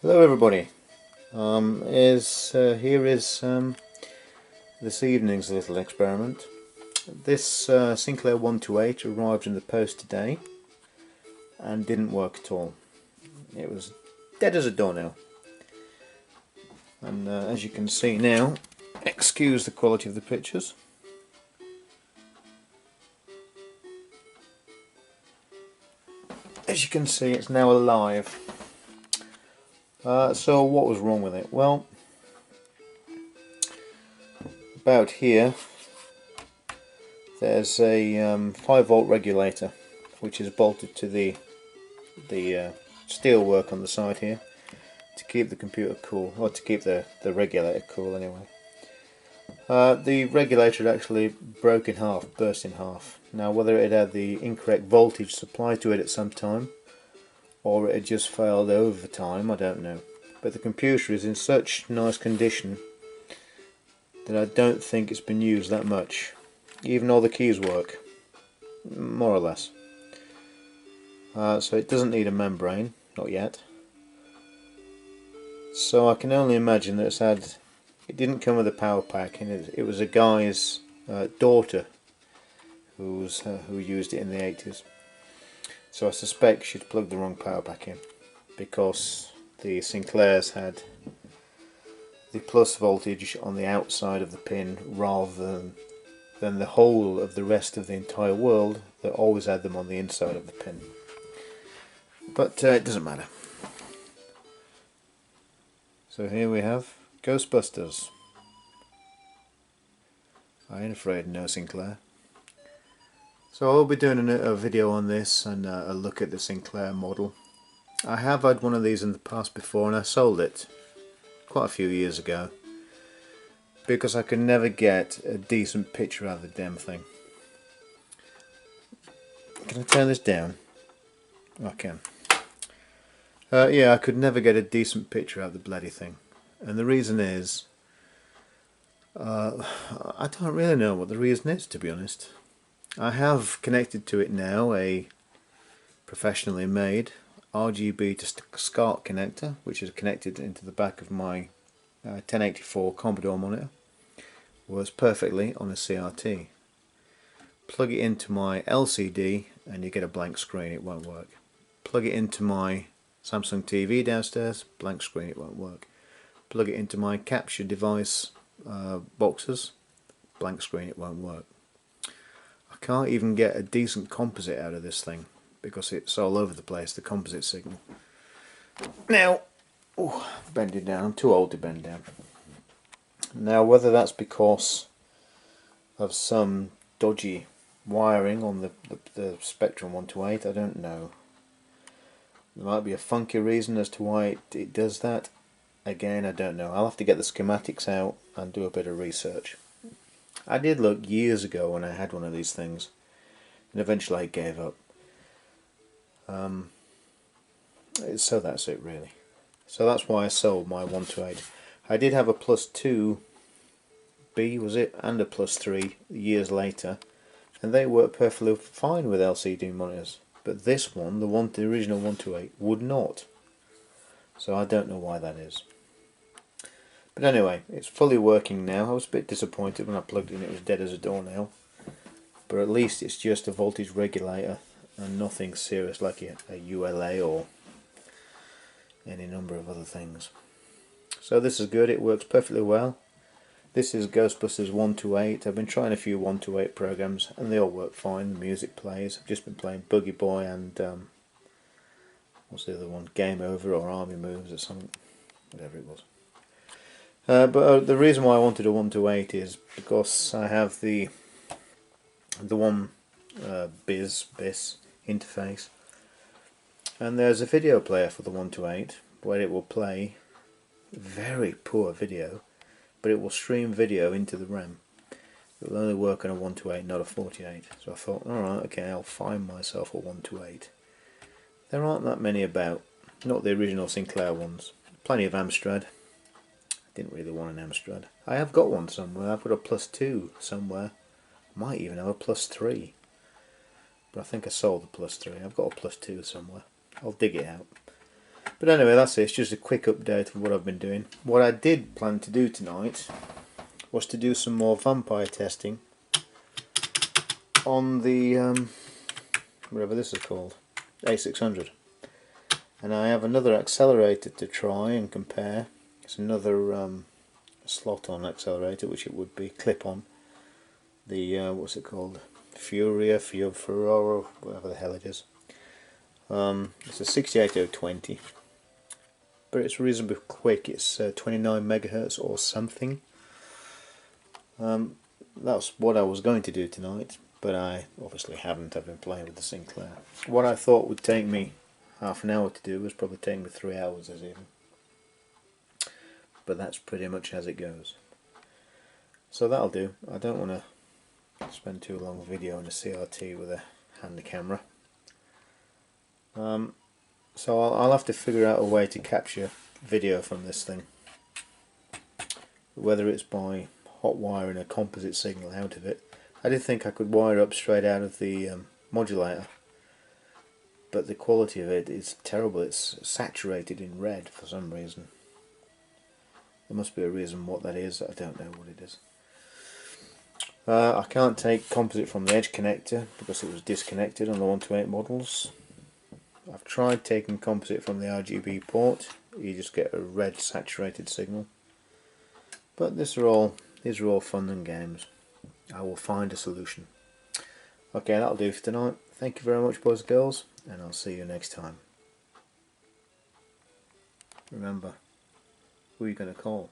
Hello everybody. Here is this evening's little experiment. This Sinclair 128 arrived in the post today and didn't work at all. It was dead as a doornail. And as you can see now, excuse the quality of the pictures. As you can see, it's now alive. So what was wrong with it? Well, about here there's a 5-volt regulator which is bolted to the steel work on the side here to keep the computer cool, or to keep the regulator cool anyway. The regulator had actually broke in half, burst in half. Now whether it had the incorrect voltage supplied to it at some time or it had just failed over time, I don't know. But the computer is in such nice condition that I don't think it's been used that much. Even all the keys work, more or less. So it doesn't need a membrane, not yet. So I can only imagine that it didn't come with a power pack, and it was a guy's daughter who used it in the 80s. So I suspect she'd plugged the wrong power pack in, because the Sinclairs had the plus voltage on the outside of the pin rather than the whole of the rest of the entire world that always had them on the inside of the pin. But it doesn't matter. So here we have Ghostbusters. I ain't afraid, no Sinclair. So I'll be doing a video on this and a look at the Sinclair model. I have had one of these in the past before and I sold it quite a few years ago because I could never get a decent picture out of the damn thing. Can I turn this down? I can. Yeah, I could never get a decent picture out of the bloody thing, and the reason is I don't really know what the reason is, to be honest. I have connected to it now a professionally made RGB to SCART connector, which is connected into the back of my 1084 Commodore monitor. Works perfectly on a CRT. Plug it into my LCD and you get a blank screen, it won't work. Plug it into my Samsung TV downstairs, blank screen, it won't work. Plug it into my capture device boxes, blank screen, it won't work. I can't even get a decent composite out of this thing because it's all over the place, the composite signal. Now, bend it down, I'm too old to bend down. Now whether that's because of some dodgy wiring on the Spectrum 128, I don't know. There might be a funky reason as to why it does that. Again, I don't know. I'll have to get the schematics out and do a bit of research. I did look years ago when I had one of these things, and eventually I gave up. So that's it really. So that's why I sold my 128. I did have a plus 2B, was it, and a plus 3 years later, and they worked perfectly fine with LCD monitors. But this one, the original 128, would not. So I don't know why that is. But anyway, it's fully working now. I was a bit disappointed when I plugged it in, it was dead as a doornail. But at least it's just a voltage regulator and nothing serious like a ULA or any number of other things. So this is good, it works perfectly well. This is Ghostbusters 128. I've been trying a few 128 programs and they all work fine. The music plays. I've just been playing Boogie Boy and what's the other one? Game Over or Army Moves or something, whatever it was. But the reason why I wanted a 128 is because I have the one BIS interface, and there's a video player for the 128 where it will play very poor video, but it will stream video into the RAM. It will only work on a 128, not a 48. So I thought, alright, okay, I'll find myself a 128. There aren't that many about, not the original Sinclair ones. Plenty of Amstrad. Didn't really want an Amstrad. I have got one somewhere. I've got a plus 2 somewhere. Might even have a plus 3. But I think I sold the plus 3. I've got a plus 2 somewhere. I'll dig it out. But anyway, that's it. It's just a quick update of what I've been doing. What I did plan to do tonight was to do some more vampire testing on the whatever this is called, A600. And I have another accelerator to try and compare. It's another slot-on accelerator, which it would be clip-on. The what's it called? Furora, whatever the hell it is. It's a 68020, but it's reasonably quick. It's 29 megahertz or something. That's what I was going to do tonight, but I obviously haven't. I've been playing with the Sinclair. What I thought would take me half an hour to do was probably take me 3 hours as even. But that's pretty much as it goes. So that'll do. I don't want to spend too long a video on a CRT with a hand camera. So I'll have to figure out a way to capture video from this thing. Whether it's by hot wiring a composite signal out of it. I did think I could wire up straight out of the modulator, but the quality of it is terrible. It's saturated in red for some reason. There must be a reason what that is. I don't know what it is. I can't take composite from the edge connector because it was disconnected on the 128 models. I've tried taking composite from the RGB port. You just get a red saturated signal. But these are all fun and games. I will find a solution. Okay, that'll do for tonight. Thank you very much, boys and girls, and I'll see you next time. Remember, who are you going to call?